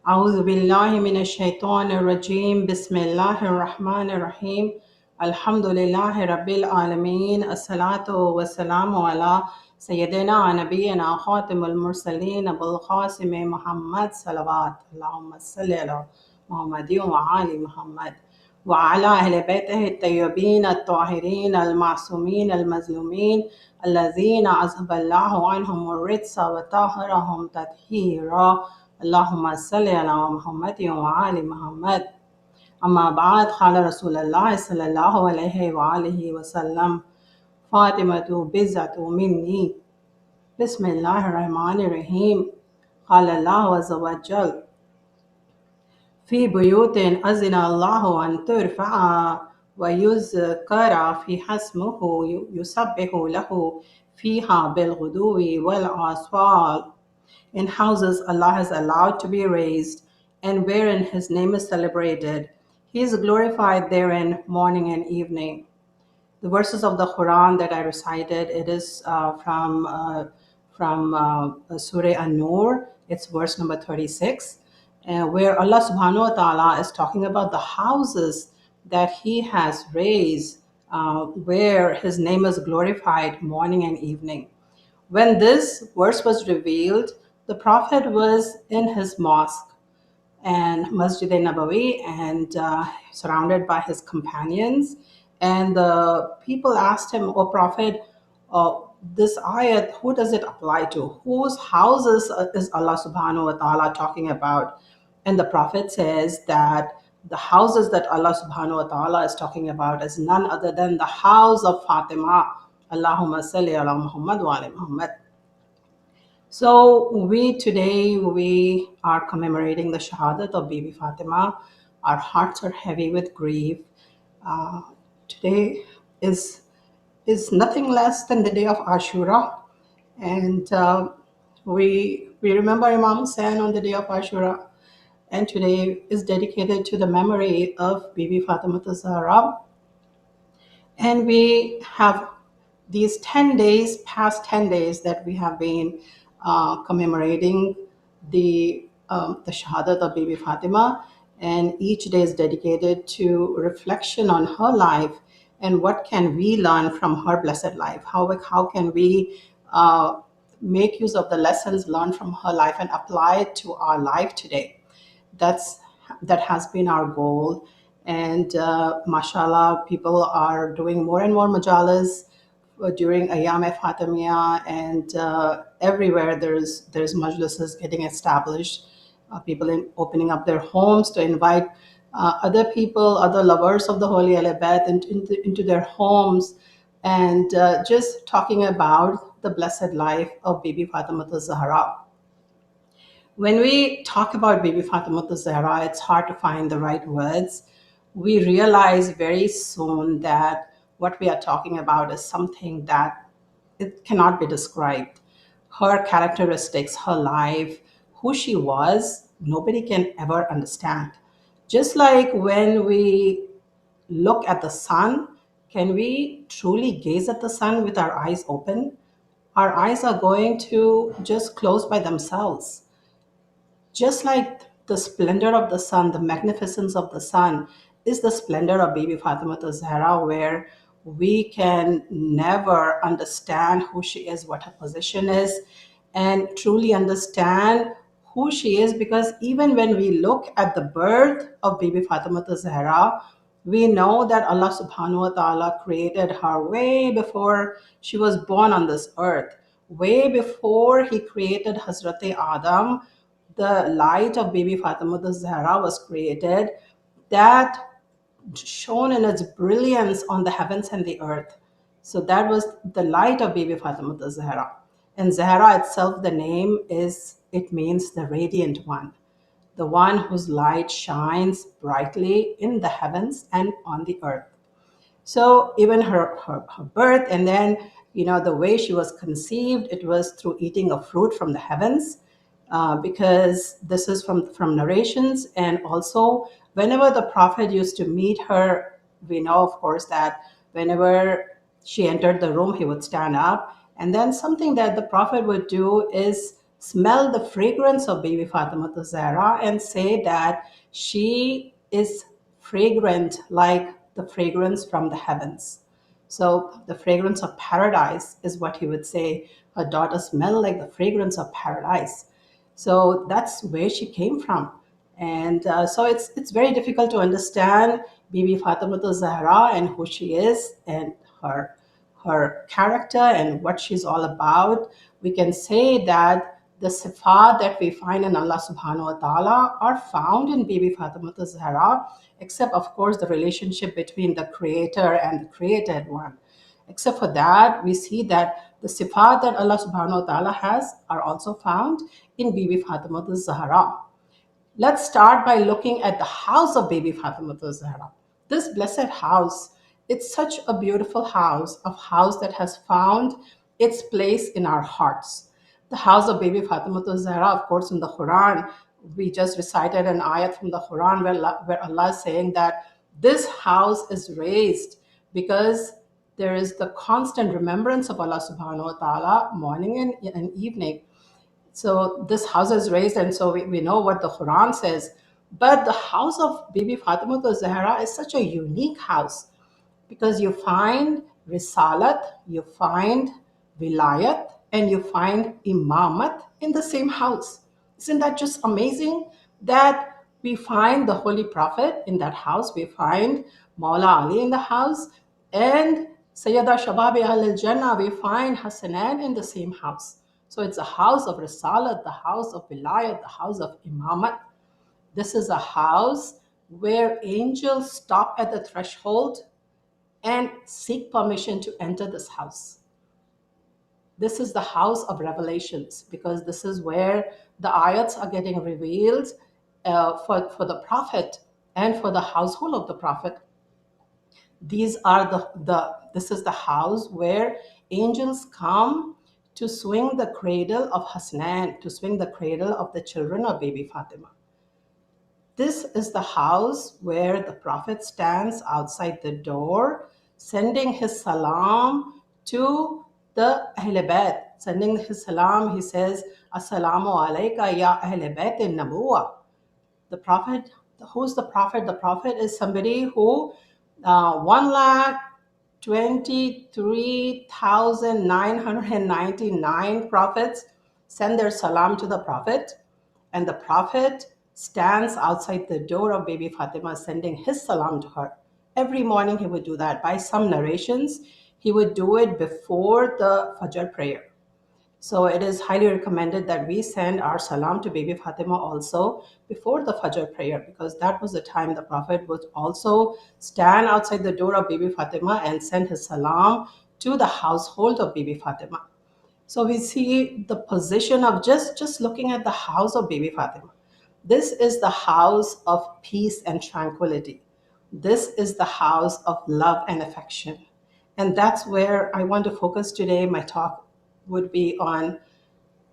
أعوذ بالله من الشيطان الرجيم بسم الله الرحمن الرحيم الحمد لله رب العالمين الصلاة والسلام على سيدنا نبينا خاتم المرسلين أبو القاسم محمد صلوات اللهم صل على محمد وآل محمد وعلى أهل بيته الطيبين الطاهرين المعصومين المظلومين الذين أذهب الله عنهم الرجس وطهرهم تطهيرا اللهم صل على محمد وآل محمد أما بعد قال رسول الله صلى الله عليه وآله وسلم فاطمة بضعة مني بسم الله الرحمن الرحيم قال الله عز وجل في بيوت أذن الله أن ترفع ويذكر فيها اسمه يسبح له فيها بالغدو والآصال. In houses Allah has allowed to be raised, and wherein His name is celebrated, He is glorified therein morning and evening. The verses of the Quran that I recited, it is from Surah An-Nur. It's verse number 36, where Allah subhanahu wa ta'ala is talking about the houses that He has raised, where His name is glorified morning and evening. When this verse was revealed, the Prophet was in his mosque and Masjid Nabawi and surrounded by his companions. And the people asked him, "O Prophet, this ayat, who does it apply to? Whose houses is Allah subhanahu wa ta'ala talking about?" And the Prophet says that the houses that Allah subhanahu wa ta'ala is talking about is none other than the house of Fatima. Allahumma salli ala Muhammad wa ali Muhammad. So we are commemorating the Shahadat of Bibi Fatima. Our hearts are heavy with grief. Uh, Today is nothing less than the day of Ashura, and we remember Imam Hussain on the day of Ashura, and today is dedicated to the memory of Bibi Fatima Zahra. And we have these 10 days, past 10 days, that we have been commemorating the Shahadat of Bibi Fatima. And each day is dedicated to reflection on her life and what can we learn from her blessed life. How can we make use of the lessons learned from her life and apply it to our life today. That has been our goal. And mashallah, people are doing more and more majalis during Ayyam-e-Fatimiyyah, and everywhere there's majlises getting established. People opening up their homes to invite other people, other lovers of the Holy Alibet into their homes, and just talking about the blessed life of Bibi Fatima Zahra. When we talk about Bibi Fatima Zahra, it's hard to find the right words. We realize very soon that what we are talking about is something that it cannot be described. Her characteristics, her life, who she was, nobody can ever understand. Just like when we look at the sun, can we truly gaze at the sun with our eyes open? Our eyes are going to just close by themselves. Just like the splendor of the sun, the magnificence of the sun is the splendor of Bibi Fatima Zahra, where we can never understand who she is, what her position is, and truly understand who she is, because even when we look at the birth of Bibi Fatima Zahra, we know that Allah subhanahu wa ta'ala created her way before she was born on this earth. Way before He created Hazrat Adam, the light of Bibi Fatima Zahra was created, that shone in its brilliance on the heavens and the earth. So that was the light of Bibi Fatima Zahra. And Zahra itself, the name it means the radiant one, the one whose light shines brightly in the heavens and on the earth. So even her birth, and then the way she was conceived, it was through eating of fruit from the heavens, because this is from narrations. And also whenever the Prophet used to meet her, we know of course that whenever she entered the room, he would stand up. And then something that the Prophet would do is smell the fragrance of Bibi Fatima Zahra and say that she is fragrant like the fragrance from the heavens. So the fragrance of paradise is what he would say. Her daughter smell like the fragrance of paradise. So that's where she came from. And so it's very difficult to understand Bibi Fatima Zahra and who she is and her her character and what she's all about. We can say that the sifat that we find in Allah subhanahu wa ta'ala are found in Bibi Fatima Zahra, except of course the relationship between the creator and the created one. Except for that, we see that the sifat that Allah subhanahu wa ta'ala has are also found in Bibi Fatima Zahra. Let's start by looking at the house of Bibi Fatima Zahra. This blessed house, it's such a beautiful house, a house that has found its place in our hearts. The house of Bibi Fatima Zahra, of course, in the Quran, we just recited an ayat from the Quran where Allah is saying that this house is raised because there is the constant remembrance of Allah subhanahu wa ta'ala morning and evening. So this house is raised, and so we know what the Quran says. But the house of Bibi Fatima Zahra is such a unique house because you find Risalat, you find Vilayat, and you find Imamat in the same house. Isn't that just amazing? That we find the Holy Prophet in that house, we find Maula Ali in the house, and Sayyida Shababi Ahl Jannah, we find Hassanan in the same house. So it's a house of Risalat, the house of Vilayat, the house of Imamat. This is a house where angels stop at the threshold and seek permission to enter this house. This is the house of revelations because this is where the ayats are getting revealed for the Prophet and for the household of the Prophet. These are this is the house where angels come to swing the cradle of Hasnan, to swing the cradle of the children of Bibi Fatima. This is the house where the Prophet stands outside the door, sending his salam to the Ahl Bayt. Sending his salam, he says, Assalamu alayka ya Ahl Bayt al-Nabuwa. The Prophet, who's the Prophet? The Prophet is somebody who 1,23,999 prophets send their salam to the Prophet, and the Prophet stands outside the door of Bibi Fatima sending his salam to her. Every morning he would do that. By some narrations, he would do it before the Fajr prayer. So it is highly recommended that we send our salam to Bibi Fatima also before the Fajr prayer, because that was the time the Prophet would also stand outside the door of Bibi Fatima and send his salam to the household of Bibi Fatima. So we see the position of just looking at the house of Bibi Fatima. This is the house of peace and tranquility. This is the house of love and affection. And that's where I want to focus today. My talk would be on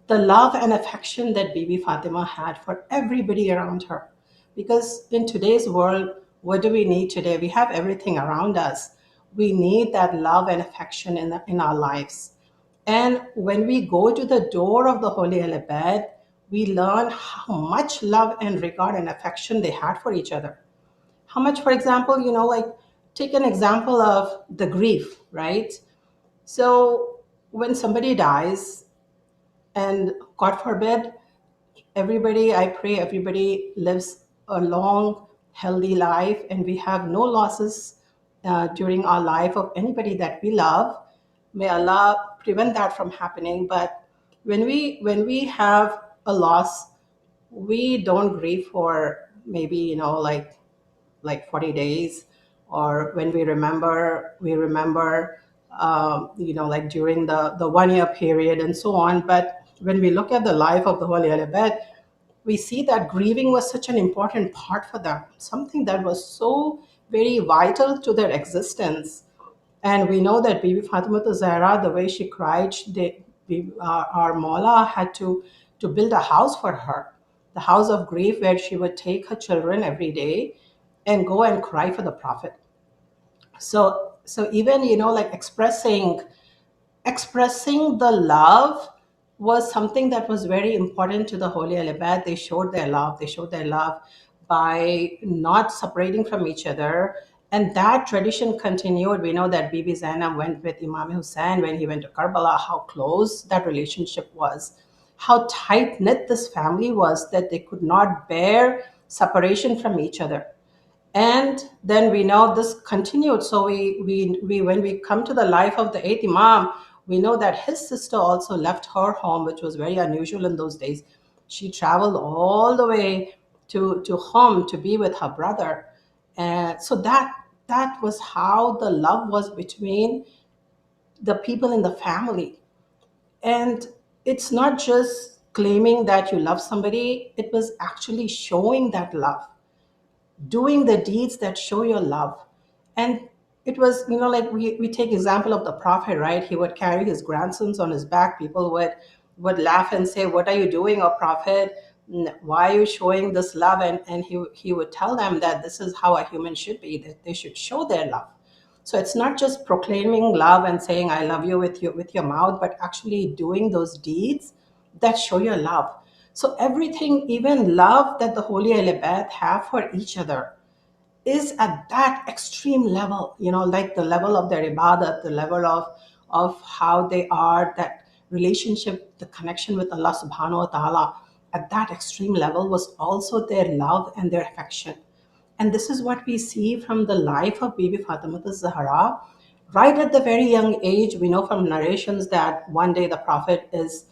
the love and affection that Bibi Fatima had for everybody around her. Because in today's world, what do we need today? We have everything around us. We need that love and affection in our lives. And when we go to the door of the Holy Al-Abad, we learn how much love and regard and affection they had for each other. How much, for example, like take an example of the grief, right? So when somebody dies, and God forbid, I pray everybody lives a long, healthy life and we have no losses during our life of anybody that we love. May Allah prevent that from happening. But when we have a loss, we don't grieve for maybe, like 40 days, or when we remember like during the 1 year period and so on. But when we look at the life of the Holy Alibet, we see that grieving was such an important part for them, something that was so very vital to their existence. And we know that Bibi Fatima Zahra, the way she cried, our Mawla had to build a house for her, the house of grief where she would take her children every day and go and cry for the Prophet. So even like expressing the love was something that was very important to the Holy Alibad. They showed their love. They showed their love by not separating from each other. And that tradition continued. We know that Bibi Zainab went with Imam Hussein when he went to Karbala, how close that relationship was, how tight knit this family was that they could not bear separation from each other. And then we know this continued. So we when we come to the life of the eighth Imam, we know that his sister also left her home, which was very unusual in those days. She traveled all the way to home to be with her brother. And so that was how the love was between the people in the family. And it's not just claiming that you love somebody, it was actually showing that love, doing the deeds that show your love. And it was, like we take example of the prophet, right? He would carry his grandsons on his back. People would laugh and say, what are you doing, O prophet? Why are you showing this love? And he would tell them that this is how a human should be, that they should show their love. So it's not just proclaiming love and saying I love you with your mouth, but actually doing those deeds that show your love. So everything, even love that the Holy Alibad have for each other, is at that extreme level, like the level of their ibadat, the level of how they are, that relationship, the connection with Allah subhanahu wa ta'ala, at that extreme level was also their love and their affection. And this is what we see from the life of Bibi Fatima Zahra. Right at the very young age, we know from narrations that one day the Prophet is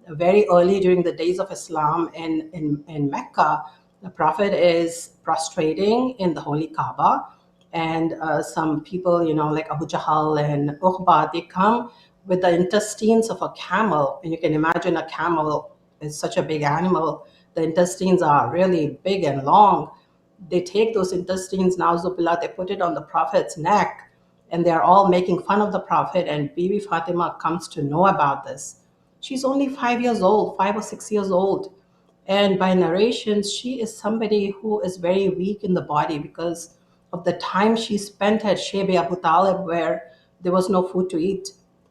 very early during the days of Islam in Mecca. The Prophet is prostrating in the Holy Kaaba, and some people, like Abu Jahl and Uqba, they come with the intestines of a camel. And you can imagine a camel is such a big animal. The intestines are really big and long. They take those intestines, nauzubillah, they put it on the Prophet's neck, and they're all making fun of the Prophet. And Bibi Fatima comes to know about this. She's only 5 years old, 5 or 6 years old. And by narrations, she is somebody who is very weak in the body because of the time she spent at Shebe Abu Talib, where there was no food to eat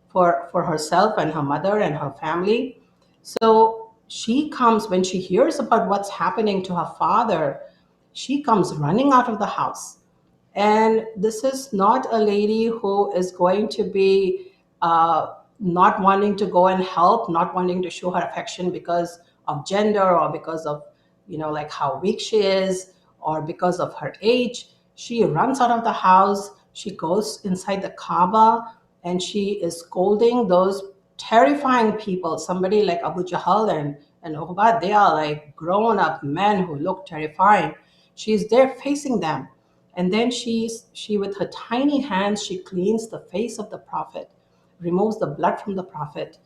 for herself and her mother and her family. So she comes, when she hears about what's happening to her father, she comes running out of the house. And this is not a lady who is going to be not wanting to go and help, not wanting to show her affection because of gender or because of, like how weak she is or because of her age. She runs out of the house. She goes inside the Kaaba and she is scolding those terrifying people. Somebody like Abu Jahl and Uqba, they are like grown up men who look terrifying. She's there facing them. And then she with her tiny hands, she cleans the face of the Prophet, removes the blood from the Prophet,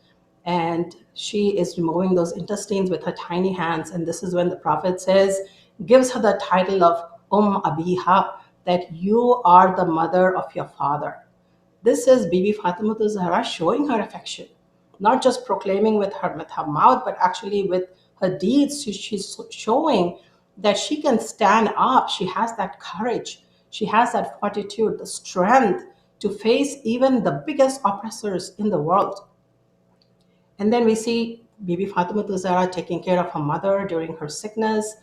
and she is removing those intestines with her tiny hands. And this is when the Prophet says, gives her the title of Abiha, that you are the mother of your father. This is Bibi Fatima Zahra showing her affection, not just proclaiming with her mouth, but actually with her deeds. She's showing that she can stand up. She has that courage. She has that fortitude, the strength to face even the biggest oppressors in the world. And then we see Bibi Fatima Zahra taking care of her mother during her sickness.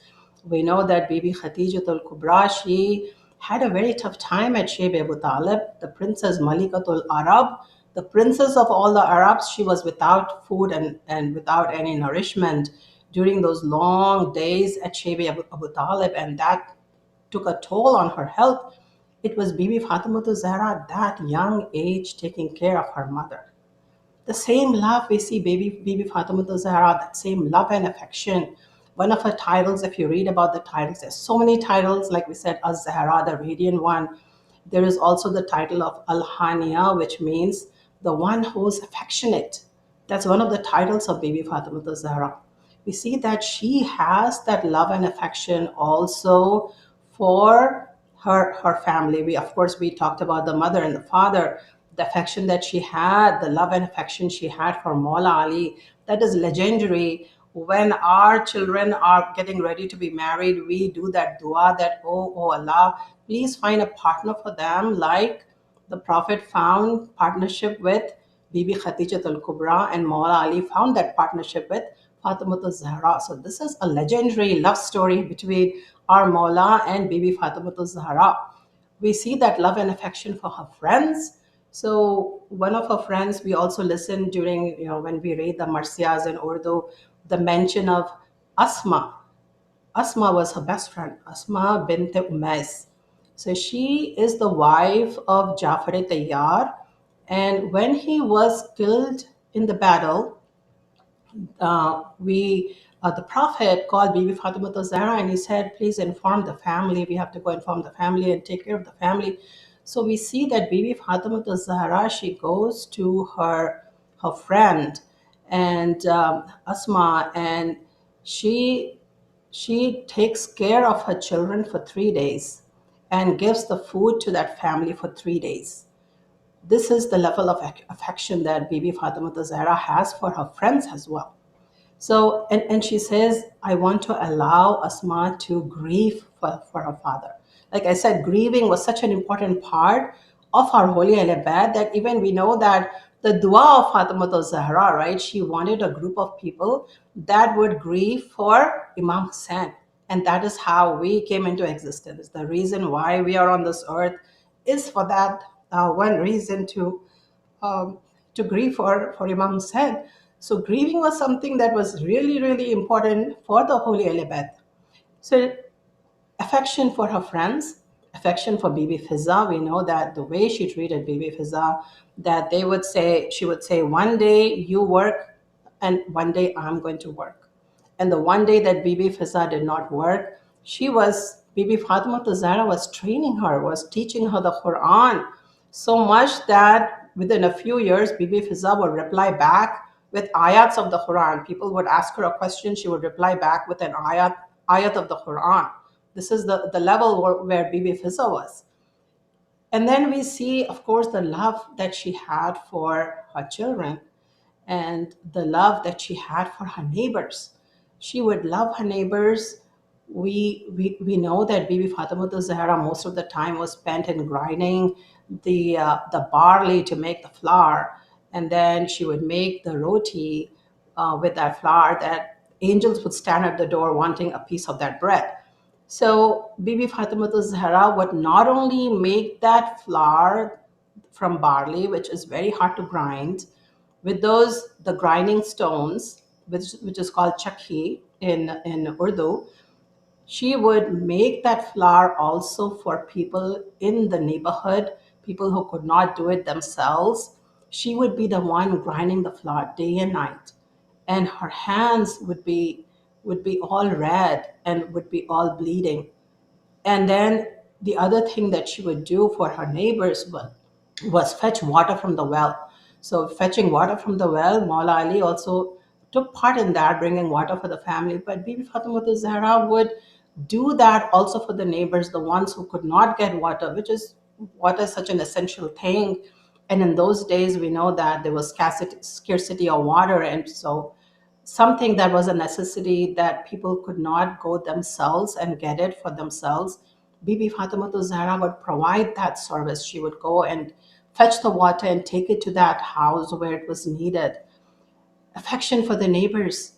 We know that Bibi Khadijatul Kubra, she had a very tough time at Shayb Abu Talib, the princess Malikatul Arab, the princess of all the Arabs. She was without food and without any nourishment during those long days at Shayb Abu Talib, and that took a toll on her health. It was Bibi Fatima Zahra at that young age taking care of her mother. The same love we see Bibi Fatima Zahra, that same love and affection. One of her titles, if you read about the titles, there's so many titles, like we said, Az-Zahra, the radiant one. There is also the title of Al-Haniya, which means the one who's affectionate. That's one of the titles of Bibi Fatima Zahra. We see that she has that love and affection also for her family. We talked about the mother and the father, the affection that she had, the love and affection she had for Maula Ali. That is legendary. When our children are getting ready to be married, we do that dua that, oh Allah, please find a partner for them like the Prophet found partnership with Bibi Khadijat al-Kubra and Maula Ali found that partnership with Fatima al-Zahra. So this is a legendary love story between our Maula and Bibi Fatima al-Zahra. We see that love and affection for her friends. So one of her friends, we also listen during, when we read the Marsiyas in Urdu, the mention of Asma. Asma was her best friend, Asma bint Umais. So she is the wife of Jafar Tayyar. And when he was killed in the battle, we the prophet called Bibi Fatima Zahra and he said, please inform the family. We have to go inform the family and take care of the family. So we see that Bibi Fatima Zahra, she goes to her friend and Asma, and she she takes care of her children for 3 days and gives the food to that family for 3 days. This is the level of affection that Bibi Fatima Zahra has for her friends as well. So, and she says, I want to allow Asma to grieve for her father. Like I said, grieving was such an important part of our Holy Alabad that even we know that the dua of Fatima Zahra, right? She wanted a group of people that would grieve for Imam Hussein. And that is how we came into existence. The reason why we are on this earth is for that one reason um, to grieve for Imam Hussein. So grieving was something that was really, really important for the Holy Alibad. So affection for her friends, affection for Bibi Fiza. We know that the way she treated Bibi Fiza, that she would say, one day you work and one day I'm going to work. And the one day that Bibi Fiza did not work, Bibi Fatima Zahra was training her, was teaching her the Quran so much that within a few years, Bibi Fiza would reply back with ayats of the Quran. People would ask her a question, she would reply back with an ayat of the Quran. This is the level where Bibi Fiza was. And then we see, of course, the love that she had for her children and the love that she had for her neighbors. She would love her neighbors. We know that Bibi Fatima Zahra most of the time was spent in grinding the barley to make the flour, and then she would make the roti with that flour that angels would stand at the door wanting a piece of that bread. So Bibi Fatima Zahra would not only make that flour from barley, which is very hard to grind, with the grinding stones, which is called chakhi in Urdu. She would make that flour also for people in the neighborhood, people who could not do it themselves. She would be the one grinding the flour day and night, and her hands would be all red and would be all bleeding. And then the other thing that she would do for her neighbors was fetch water from the well. So fetching water from the well, Maula Ali also took part in that, bringing water for the family. But Bibi Fatima Zahra would do that also for the neighbors, the ones who could not get water, which is water is such an essential thing. And in those days, we know that there was scarcity of water, and so something that was a necessity that people could not go themselves and get it for themselves. Bibi Fatima Zahra would provide that service. She would go and fetch the water and take it to that house where it was needed. Affection for the neighbors.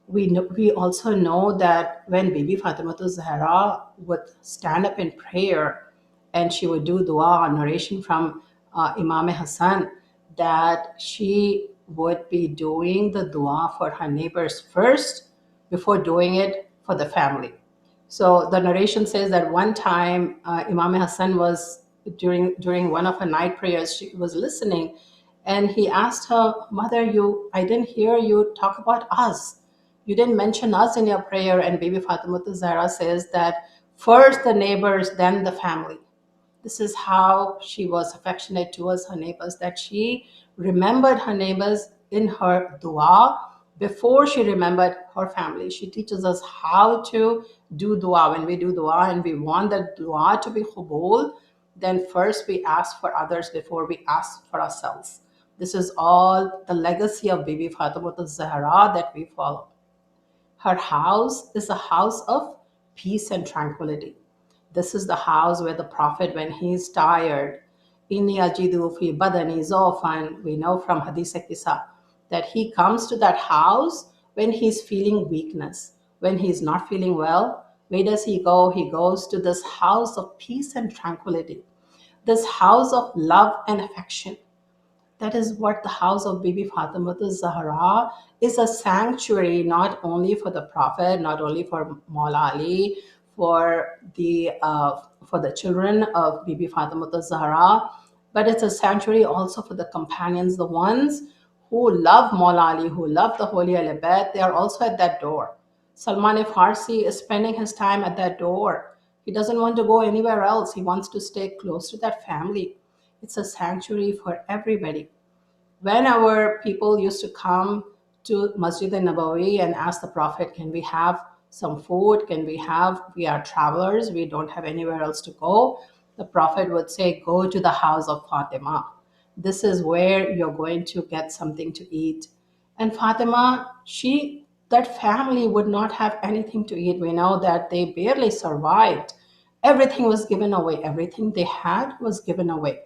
We also know that when Bibi Fatima Zahra would stand up in prayer and she would do dua, a narration from Imam Hassan, that she would be doing the dua for her neighbors first before doing it for the family. So the narration says that one time Imam Hassan was during one of her night prayers, she was listening, and he asked her, "Mother, I didn't hear you talk about us. You didn't mention us in your prayer." And Bibi Fatima Zahra says that first the neighbors, then the family. This is how she was affectionate towards her neighbors, that she remembered her neighbors in her dua before she remembered her family. She teaches us how to do dua. When we do dua and we want the dua to be qubul, then first we ask for others before we ask for ourselves. This is all the legacy of Bibi Fatima Zahra that we follow. Her house is a house of peace and tranquility. This is the house where the Prophet, when he's tired, Inni ajidu fi badani zofan. We know from Hadith Kisa that he comes to that house when he's feeling weakness, when he's not feeling well. Where does he go? He goes to this house of peace and tranquility, this house of love and affection. That is what the house of Bibi Fatima Zahra is, a sanctuary not only for the Prophet, not only for Maula Ali, for the children of Bibi Fatima Zahra, but it's a sanctuary also for the companions, the ones who love Maula Ali, who love the Holy Ahl Bayt. They are also at that door. Salman Farsi is spending his time at that door. He doesn't want to go anywhere else. He wants to stay close to that family. It's a sanctuary for everybody. When our people used to come to Masjid al-Nabawi and ask the Prophet, can we have some food? We are travelers, we don't have anywhere else to go. The Prophet would say, go to the house of Fatima. This is where you're going to get something to eat. And Fatima, that family would not have anything to eat. We know that they barely survived. Everything was given away. Everything they had was given away.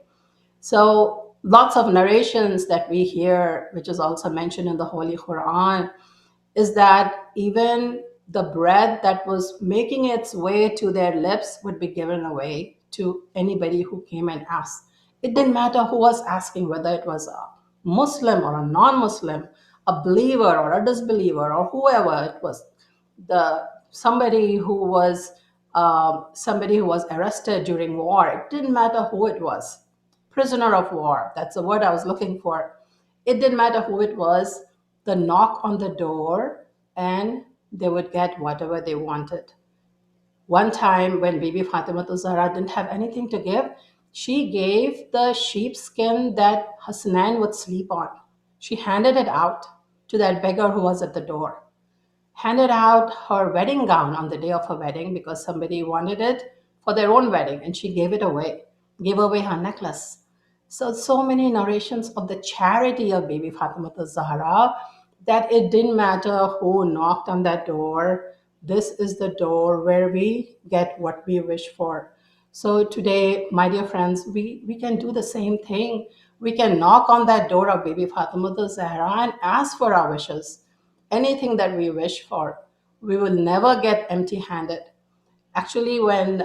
So lots of narrations that we hear, which is also mentioned in the Holy Quran, is that even the bread that was making its way to their lips would be given away to anybody who came and asked. It didn't matter who was asking, whether it was a Muslim or a non-Muslim, a believer or a disbeliever or whoever it was, the somebody who was arrested during war. It didn't matter who it was. Prisoner of war, that's the word I was looking for. It didn't matter who it was, the knock on the door, and they would get whatever they wanted. One time when Bibi Fatima Zahra didn't have anything to give, she gave the sheepskin that Hassanan would sleep on. She handed it out to that beggar who was at the door. Handed out her wedding gown on the day of her wedding because somebody wanted it for their own wedding, and she gave it away, gave away her necklace. So many narrations of the charity of Bibi Fatima Zahra, that it didn't matter who knocked on that door. This is the door where we get what we wish for. So today, my dear friends, we can do the same thing. We can knock on that door of Bibi Fatima Zahra and ask for our wishes, anything that we wish for. We will never get empty handed. Actually, when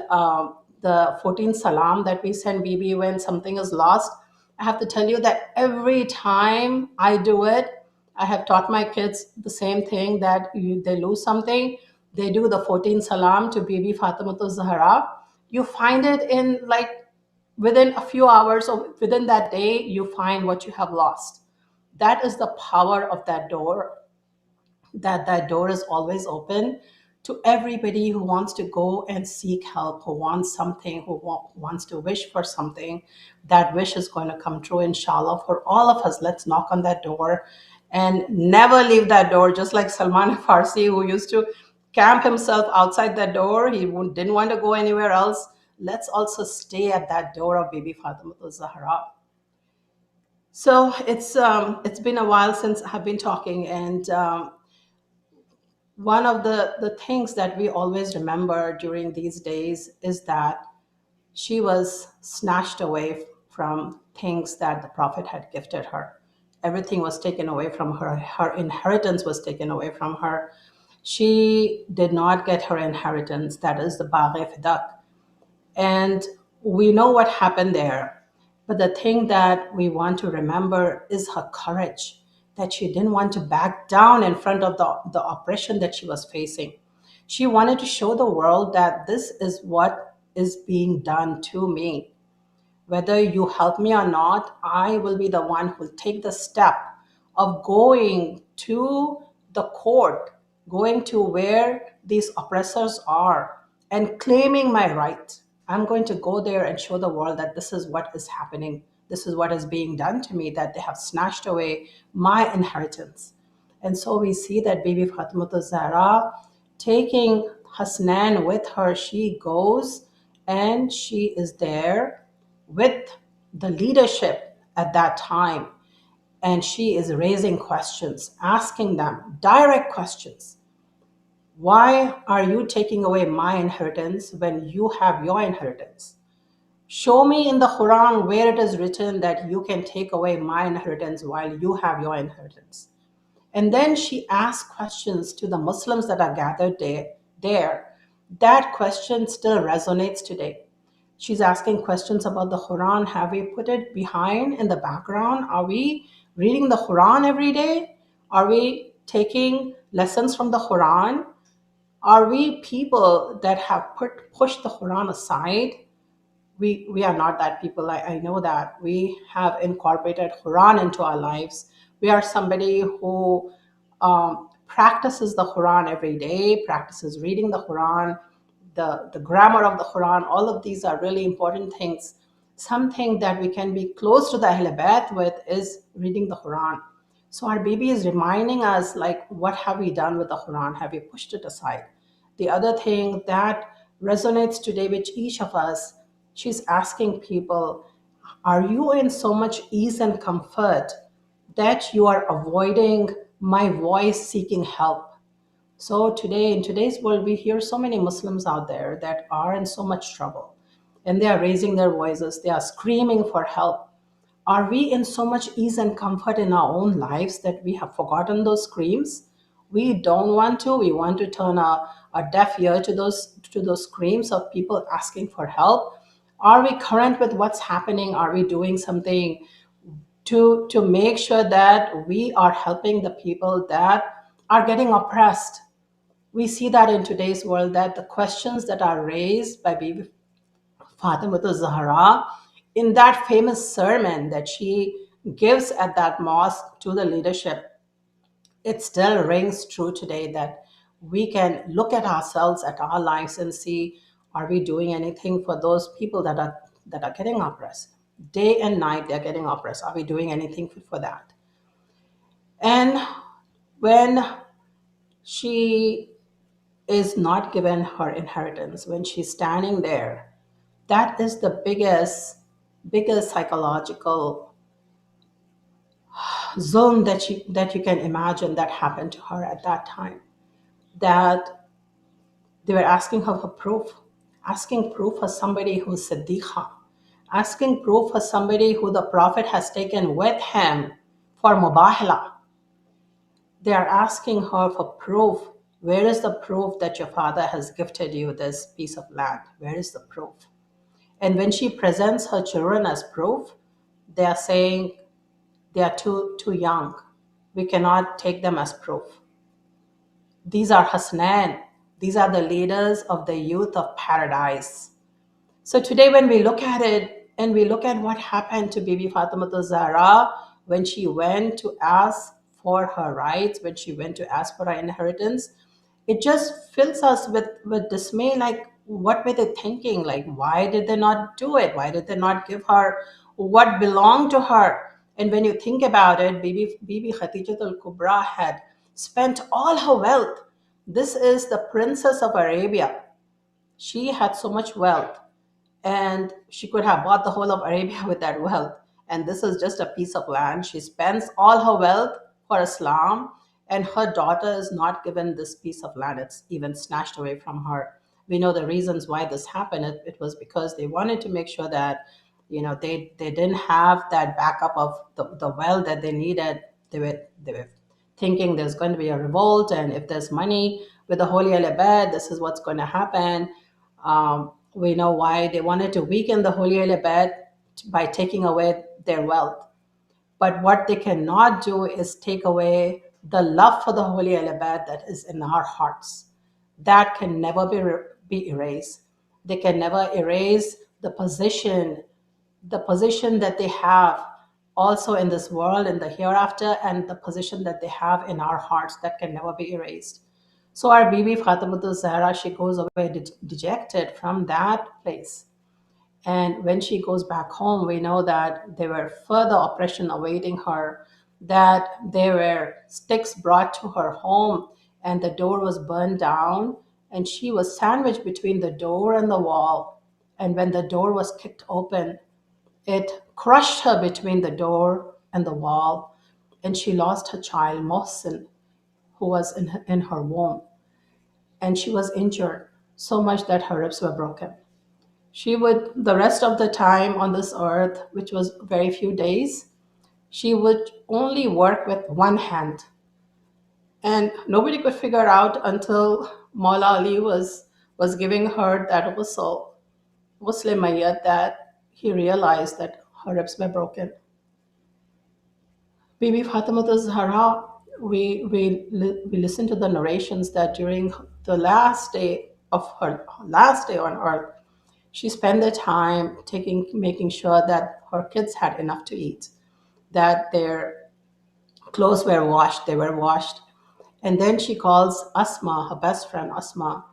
the 14th salam that we send Bibi when something is lost, I have to tell you that every time I do it, I have taught my kids the same thing, that they lose something, they do the 14th salam to Bibi Fatima Zahra. You find it in like within a few hours or within that day, you find what you have lost. That is the power of that door, that door is always open to everybody who wants to go and seek help, who wants something, wants to wish for something. That wish is going to come true, inshallah, for all of us. Let's knock on that door and never leave that door, just like Salman Farsi, who used to camp himself outside that door. He didn't want to go anywhere else. Let's also stay at that door of Bibi Fatima Zahra. So it's been a while since I've been talking, and one of the things that we always remember during these days is that she was snatched away from things that the Prophet had gifted her. Everything was taken away from her. Her inheritance was taken away from her. She did not get her inheritance, that is the Bagh Fidak. And we know what happened there. But the thing that we want to remember is her courage, that she didn't want to back down in front of the oppression that she was facing. She wanted to show the world that this is what is being done to me. Whether you help me or not, I will be the one who will take the step of going to the court, going to where these oppressors are and claiming my right. I'm going to go there and show the world that this is what is happening. This is what is being done to me, that they have snatched away my inheritance. And so we see that Bibi Fatima Zahra taking Hasnan with her, she goes and she is there with the leadership at that time. And she is raising questions, asking them direct questions. Why are you taking away my inheritance when you have your inheritance? Show me in the Quran where it is written that you can take away my inheritance while you have your inheritance. And then she asked questions to the Muslims that are gathered there. That question still resonates today. She's asking questions about the Quran. Have we put it behind in the background? Are we reading the Quran every day? Are we taking lessons from the Quran? Are we people that have pushed the Quran aside? We are not that people. I know that we have incorporated Quran into our lives. We are somebody who practices the Quran every day, practices reading the Quran, the grammar of the Quran. All of these are really important things. Something that we can be close to the Ahl Bayt with is reading the Quran. So our baby is reminding us, like, what have we done with the Quran? Have we pushed it aside? The other thing that resonates today with each of us, she's asking people, are you in so much ease and comfort that you are avoiding my voice seeking help? So today, in today's world, we hear so many Muslims out there that are in so much trouble, and they are raising their voices, they are screaming for help. Are we in so much ease and comfort in our own lives that we have forgotten those screams? We don't want to. We want to turn a deaf ear to those screams of people asking for help. Are we current with what's happening? Are we doing something to make sure that we are helping the people that are getting oppressed? We see that in today's world, that the questions that are raised by Bibi Fatima Zahra in that famous sermon that she gives at that mosque to the leadership, it still rings true today, that we can look at ourselves, at our lives, and see, are we doing anything for those people that are getting oppressed? Day and night they're getting oppressed. Are we doing anything for that? And when she is not given her inheritance, when she's standing there, that is the biggest psychological zone that you can imagine that happened to her at that time. That they were asking her for proof, asking proof for somebody who's Siddiqa, asking proof for somebody who the Prophet has taken with him for mubahala. They are asking her for proof. Where is the proof that your father has gifted you this piece of land? Where is the proof? And when she presents her children as proof, they are saying they are too young. We cannot take them as proof. These are Hasnan. These are the leaders of the youth of paradise. So today, when we look at it and we look at what happened to Bibi Fatima Zahra when she went to ask for her rights, when she went to ask for her inheritance, it just fills us with dismay. Like, what were they thinking? Like, why did they not do it? Why did they not give her what belonged to her? And when you think about it, Bibi Khadijatul Kubra had spent all her wealth. This is the princess of Arabia. She had so much wealth, and she could have bought the whole of Arabia with that wealth. And this is just a piece of land. She spends all her wealth for Islam, and her daughter is not given this piece of land. It's even snatched away from her. We know the reasons why this happened. It was because they wanted to make sure that, they didn't have that backup of the wealth that they needed. They were thinking there's going to be a revolt, and if there's money with the Holy Alabad, this is what's going to happen. We know why they wanted to weaken the Holy Alabad by taking away their wealth. But what they cannot do is take away the love for the Holy Alabad that is in our hearts. That can never be erased. They can never erase the position that they have also in this world, in the hereafter, and the position that they have in our hearts that can never be erased. So our Bibi Fatima Zahra, she goes away dejected from that place. And when she goes back home, we know that there were further oppression awaiting her, that there were sticks brought to her home, and the door was burned down, and she was sandwiched between the door and the wall. And when the door was kicked open, it crushed her between the door and the wall, and she lost her child, Mohsin, who was in her womb. And she was injured so much that her ribs were broken. She would, the rest of the time on this earth, which was very few days, she would only work with one hand. And nobody could figure out until Maula Ali was giving her that whistle, Muslimayyat, that he realized that her ribs were broken. Bibi Fatima Zahra, we listen to the narrations that during the last day of her last day on earth, she spent the time making sure that her kids had enough to eat, that their clothes were washed, they were washed. And then she calls Asma, her best friend Asma,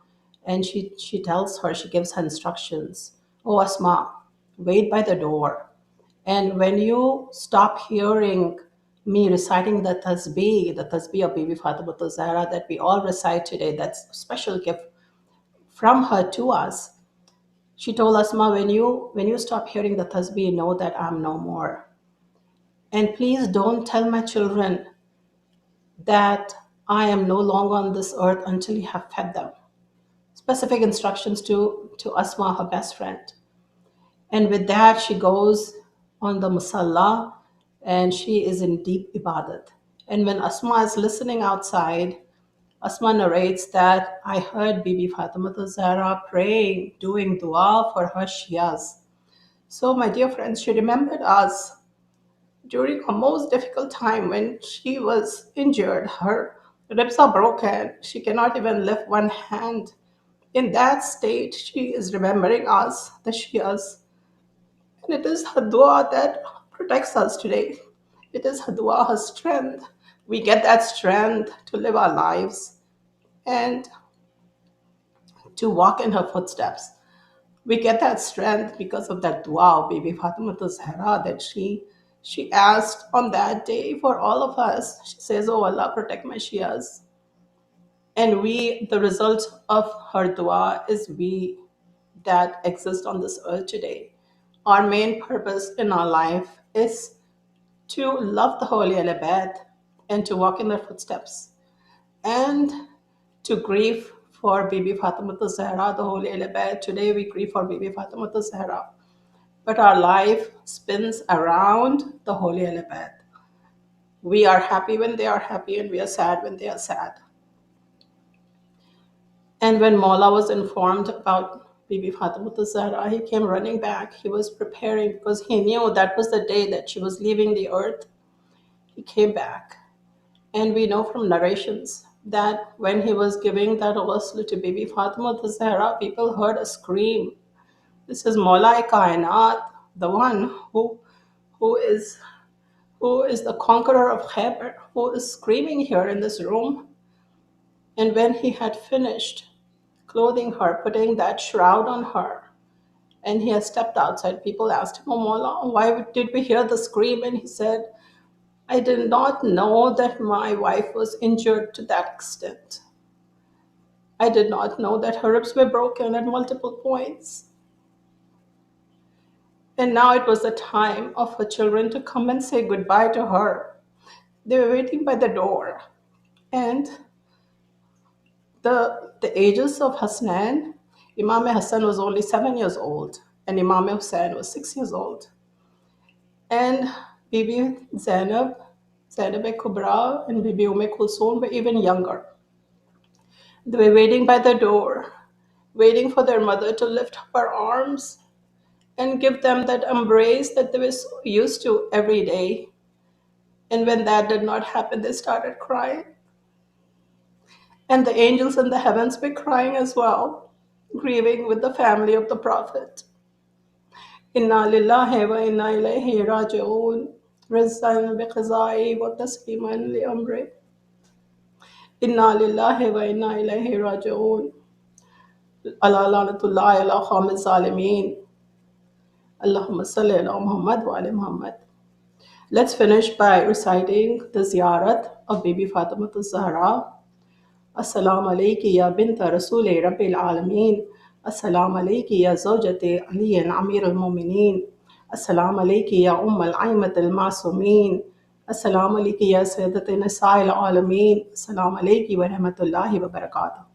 and she tells her, she gives her instructions. Oh, Asma, wait by the door. And when you stop hearing me reciting the tasbih of Bibi Fatima Zahra that we all recite today, that's a special gift from her to us. She told Asma, when you stop hearing the tasbih, know that I'm no more. And please don't tell my children that I am no longer on this earth until you have fed them. Specific instructions to Asma, her best friend. And with that, she goes on the musalla and she is in deep ibadat. And when Asma is listening outside, Asma narrates that I heard Bibi Fatima Zahra praying, doing dua for her Shias. So, my dear friends, she remembered us during her most difficult time when she was injured. Her ribs are broken. She cannot even lift one hand. In that state, she is remembering us, the Shias. And it is her dua that protects us today. It is her dua, her strength. We get that strength to live our lives and to walk in her footsteps. We get that strength because of that dua of Bibi Fatima Zahra that she asked on that day for all of us. She says, "Oh Allah, protect my Shias." And we, the result of her dua is we that exist on this earth today. Our main purpose in our life is to love the Holy Al-Abad and to walk in their footsteps and to grieve for Bibi Fatima Zahra, the Holy Al-Abad. Today we grieve for Bibi Fatima Zahra, but our life spins around the Holy Al-Abad. We are happy when they are happy and we are sad when they are sad. And when Maula was informed about Bibi Fatima Zahra, he came running back. He was preparing because he knew that was the day that she was leaving the earth. He came back. And we know from narrations that when he was giving that ghusl to Bibi Fatima Zahra, people heard a scream. This is Maula Kainat, the one who is who is the conqueror of Khyber, who is screaming here in this room. And when he had finished clothing her, putting that shroud on her, and he had stepped outside, people asked him, "Oh Maula, why did we hear the scream?" And he said, "I did not know that my wife was injured to that extent. I did not know that her ribs were broken at multiple points." And now it was the time of her children to come and say goodbye to her. They were waiting by the door. And the ages of Hassan, Imam Hassan was only 7 years old, and Imam Hussein was 6 years old. And Bibi Zainab, Zainab-e-Kubra, and Bibi Kulsoom were even younger. They were waiting by the door, waiting for their mother to lift up her arms and give them that embrace that they were so used to every day. And when that did not happen, they started crying. And the angels in the heavens were crying as well, grieving with the family of the Prophet. Inna lillahi wa inna ilayhi raji'un. Rizqan bi qizai wa tasliman li amri. Inna lillahi wa inna ilayhi raji'un. Ala lanatullahi ala khawmi zalimin. Allahumma salli ala Muhammad wa ala Muhammad. Let's finish by reciting the ziyarat of Bibi Fatima Zahra. Assalamu alayki ya binta Rasul Rabbil Alameen. Assalamu alayki ya zawjati Ali Amir al-Mu'mineen. Assalamu alayki ya Aimat al-Masumin. Assalamu alayki ya Sayyidati Nisa al-Alameen. Assalamu alayki wa rahmatullahi wa barakatuh.